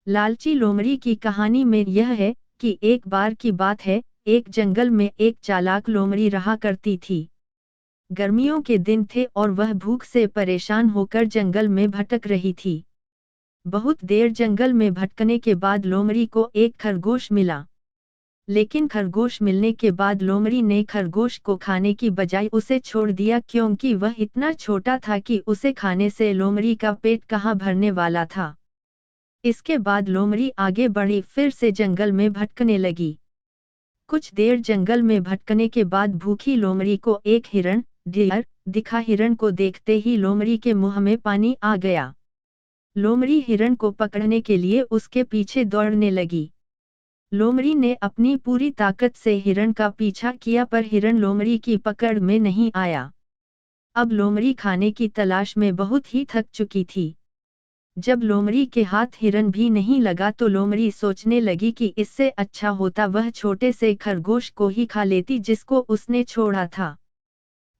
लालची लोमड़ी की कहानी में यह है कि एक बार की बात है, एक जंगल में एक चालाक लोमड़ी रहा करती थी। गर्मियों के दिन थे और वह भूख से परेशान होकर जंगल में भटक रही थी। बहुत देर जंगल में भटकने के बाद लोमड़ी को एक खरगोश मिला। लेकिन खरगोश मिलने के बाद लोमड़ी ने खरगोश को खाने की बजाय उसे छोड़ दिया, क्योंकि वह इतना छोटा था कि उसे खाने से लोमड़ी का पेट कहाँ भरने वाला था। इसके बाद लोमड़ी आगे बढ़ी, फिर से जंगल में भटकने लगी। कुछ देर जंगल में भटकने के बाद भूखी लोमड़ी को एक हिरण डियर दिखा। हिरण को देखते ही लोमड़ी के मुंह में पानी आ गया। लोमड़ी हिरण को पकड़ने के लिए उसके पीछे दौड़ने लगी। लोमड़ी ने अपनी पूरी ताकत से हिरण का पीछा किया, पर हिरण लोमड़ी की पकड़ में नहीं आया। अब लोमड़ी खाने की तलाश में बहुत ही थक चुकी थी। जब लोमड़ी के हाथ हिरण भी नहीं लगा तो लोमड़ी सोचने लगी कि इससे अच्छा होता वह छोटे से खरगोश को ही खा लेती जिसको उसने छोड़ा था।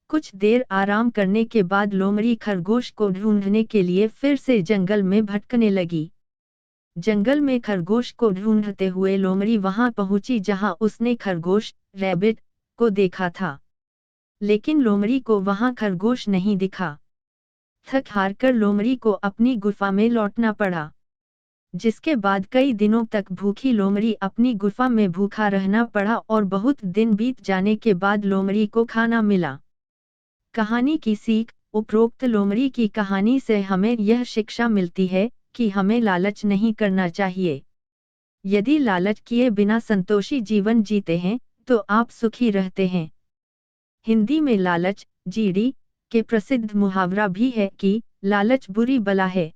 कुछ देर आराम करने के बाद लोमड़ी खरगोश को ढूंढने के लिए फिर से जंगल में भटकने लगी। जंगल में खरगोश को ढूंढते हुए लोमड़ी वहां पहुंची जहां उसने खरगोश रैबिट को देखा था। लेकिन लोमड़ी को वहां खरगोश नहीं दिखा। थक हार कर लोमड़ी को अपनी गुफा में लौटना पड़ा, जिसके बाद कई दिनों तक भूखी लोमड़ी अपनी गुफा में भूखा रहना पड़ा और बहुत दिन बीत जाने के बाद लोमड़ी को खाना मिला। कहानी की सीख। उपरोक्त लोमड़ी की कहानी से हमें यह शिक्षा मिलती है कि हमें लालच नहीं करना चाहिए। यदि लालच किए बिना संतोषी जीवन जीते हैं तो आप सुखी रहते हैं। हिंदी में लालच जीड़ी के प्रसिद्ध मुहावरा भी है कि लालच बुरी बला है।